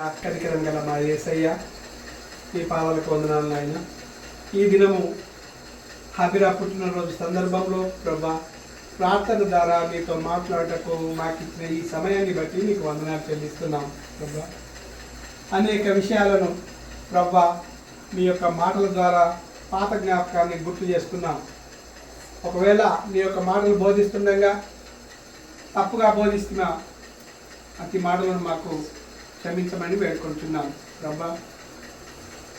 కనికరం గల మా యేసయ్య ఈ పాదాలకు వందనాలు నాయన. ఈ దినము హబీరా పుట్టినరోజు సందర్భంలో ప్రభా ప్రార్థన ద్వారా మీతో మాట్లాడటకు మాకు ఇచ్చిన ఈ సమయాన్ని బట్టి నీకు వందనాలు చెల్లిస్తున్నాం ప్రభా. అనేక విషయాలను ప్రభా మీ యొక్క మాటల ద్వారా పాత జ్ఞాపకాన్ని గుర్తు చేసుకున్నాం. ఒకవేళ నీ యొక్క మాటలు బోధిస్తుండగా తప్పుగా బోధిస్తున్న అతి మాటలను మాకు క్షమించమని వేడుకుంటున్నాం ప్రభా.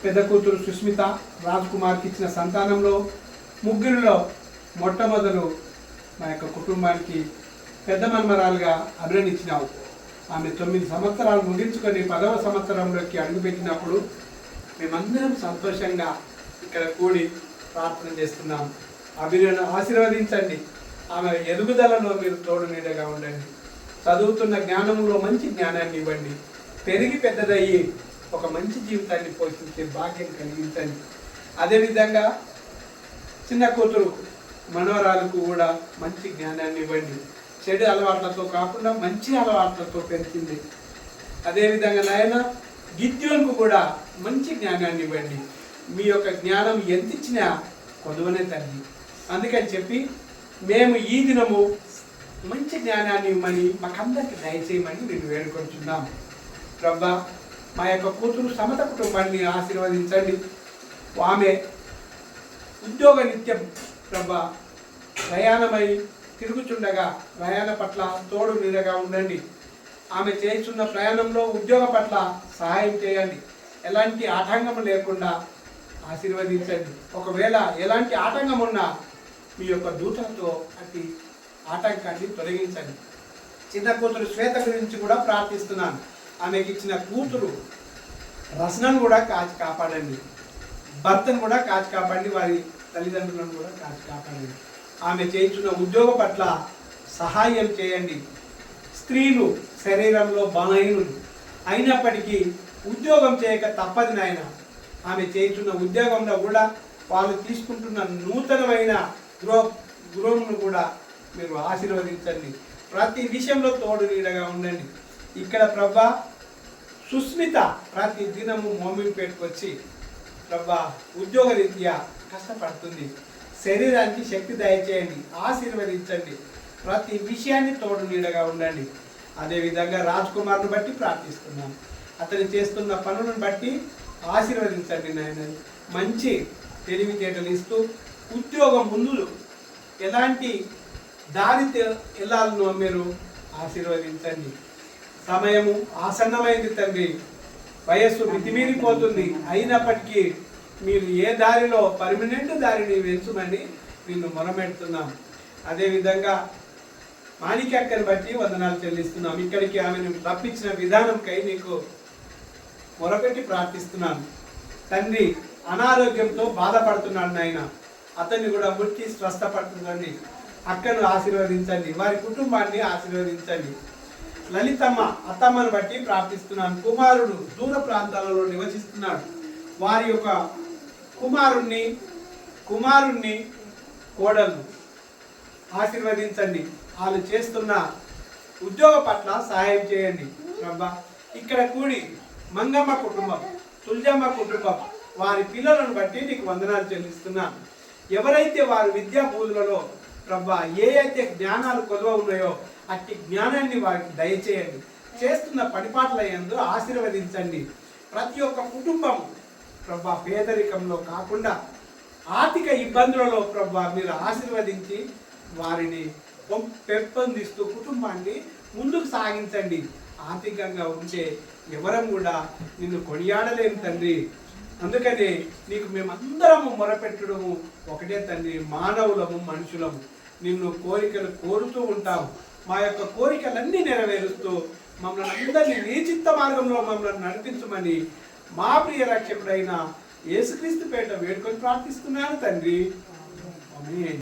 పెద్ద కూతురు సుస్మిత రాజ్కుమార్కి ఇచ్చిన సంతానంలో ముగ్గురిలో మొట్టమొదలు మా యొక్క కుటుంబానికి పెద్ద మన్మరాలుగా అభినందించినావు. ఆమె 9 సంవత్సరాలు ముగించుకొని 10వ సంవత్సరంలోకి అడుగుపెట్టినప్పుడు మేమందరం సంతోషంగా ఇక్కడ కూడి ప్రార్థన చేస్తున్నాం. ఆశీర్వదించండి. ఆమె ఎదుగుదలలో మీరు తోడు నీడగా ఉండండి. చదువుతున్న జ్ఞానంలో మంచి జ్ఞానాన్ని ఇవ్వండి. పెరిగి పెద్దదయ్యి ఒక మంచి జీవితాన్ని పోషించే భాగ్యం కలిగించండి. అదేవిధంగా చిన్న కూతురు మనవరాలకు కూడా మంచి జ్ఞానాన్ని ఇవ్వండి. చెడు అలవాట్లతో కాకుండా మంచి అలవాట్లతో పెంచింది. అదేవిధంగా నాయన గిద్యోన్కు కూడా మంచి జ్ఞానాన్ని ఇవ్వండి. మీ యొక్క జ్ఞానం ఎంత ఇచ్చినా కొదువనే తల్లి. అందుకని చెప్పి మేము ఈ దినము మంచి జ్ఞానాన్ని ఇవ్వమని మాకందరికి దయచేయమని నేను వేడుకొంటున్నాం ప్రభా. మా యొక్క కూతురు సమత కుటుంబాన్ని ఆశీర్వదించండి. ఆమె ఉద్యోగ నిత్యం ప్రభా ప్రయాణమై తిరుగుచుండగా ప్రయాణ పట్ల తోడు నీడగా ఉండండి. ఆమె చేస్తున్న ప్రయాణంలో ఉద్యోగ పట్ల సహాయం చేయండి. ఎలాంటి ఆటంకం లేకుండా ఆశీర్వదించండి. ఒకవేళ ఎలాంటి ఆటంకం ఉన్నా మీ యొక్క దూతలతో అతి ఆటంకాన్ని తొలగించండి. చిన్న కూతురు శ్వేత గురించి కూడా ప్రార్థిస్తున్నాను. ఆమెకి ఇచ్చిన కూతురు రసనను కూడా కాచి కాపాడండి. భర్తను కూడా కాచి కాపాడండి. వారి తల్లిదండ్రులను కూడా కాచి కాపాడండి. ఆమె చేస్తున్న ఉద్యోగం పట్ల సహాయం చేయండి. స్త్రీలు శరీరంలో బలహీనులు అయినప్పటికీ ఉద్యోగం చేయక తప్పదు నాయన. ఆమె చేస్తున్న ఉద్యోగంలో కూడా వాళ్ళు తీసుకుంటున్న నూతనమైన గృహమును కూడా మీరు ఆశీర్వదించండి. ప్రతి విషయంలో తోడు నీడగా ఉండండి. ఇక్కడ ప్రభా సుస్మిత ప్రతి దినము మోమిన్పేటకు వచ్చి ప్రభా ఉద్యోగ రీత్యా కష్టపడుతుంది. శరీరానికి శక్తి దయచేయండి. ఆశీర్వదించండి. ప్రతి విషయాన్ని తోడు నీడగా ఉండండి. అదేవిధంగా రాజ్కుమార్ను బట్టి ప్రార్థిస్తున్నాను. అతను చేస్తున్న పనులను బట్టి ఆశీర్వదించండి నాయన. మంచి తెలివితేటలు ఇస్తూ ఉద్యోగం ముందు ఎలాంటి దారి వెళ్ళాలనో మీరు ఆశీర్వదించండి. సమయము ఆసన్నమైంది తండ్రి. వయస్సు మితిమీరిపోతుంది. అయినప్పటికీ మీరు ఏ దారిలో పర్మనెంట్ దారిని వెంచమని నిన్ను మొరపెడుతున్నాం. అదేవిధంగా మాణిక్యక్కని బట్టి వందనాలు చెల్లిస్తున్నాం. ఇక్కడికి ఆమెను రప్పించిన విధానంకై నీకు మొరపెట్టి ప్రార్థిస్తున్నాను తండ్రి. అనారోగ్యంతో బాధపడుతున్నాడు నాయన. అతన్ని కూడా ముట్టి స్వస్థపడుతుందండి. అక్కను ఆశీర్వదించండి. వారి కుటుంబాన్ని ఆశీర్వదించండి. లలితమ్మ అత్తమ్మను బట్టి ప్రార్థిస్తున్నాను. కుమారుడు దూర ప్రాంతాలలో నివసిస్తున్నాడు. వారి యొక్క కుమారుణ్ణి కోడలు ఆశీర్వదించండి. వాళ్ళు చేస్తున్న ఉద్యోగ పట్ల సహాయం చేయండి ప్రభా. ఇక్కడ కూడి మంగమ్మ కుటుంబం, తుల్జమ్మ కుటుంబం, వారి పిల్లలను బట్టి నీకు వందనాలు చెల్లిస్తున్నాను. ఎవరైతే వారి విద్యా బోధులలో ప్రభా ఏ అయితే జ్ఞానాలు కొలువ ఉన్నాయో అట్టి జ్ఞానాన్ని వారికి దయచేయండి. చేస్తున్న పనిపాట్ల యందు ఆశీర్వదించండి. ప్రతి ఒక్క కుటుంబం ప్రభా పేదరికంలో కాకుండా ఆర్థిక ఇబ్బందులలో ప్రభా మీరు ఆశీర్వదించి వారిని పెంపొందిస్తూ కుటుంబాన్ని ముందుకు సాగించండి. ఆర్థికంగా ఉంటే ఎవరం కూడా నిన్ను కొనియాడలేము తండ్రి. అందుకనే నీకు మేమందరము మొరపెట్టడము ఒకటే తండ్రి. మానవులము, మనుషులము, నిన్ను కోరికలు కోరుతూ ఉంటాము. మా యొక్క కోరికలన్నీ నెరవేరుస్తూ మమ్మల్ని అందరినీ నీ చిత్త మార్గంలో మమ్మల్ని నడిపించమని మా ప్రియ రక్షకుడైన యేసుక్రీస్తు పేట వేడుకొని ప్రార్థిస్తున్నాను తండ్రి. ఆమేన్.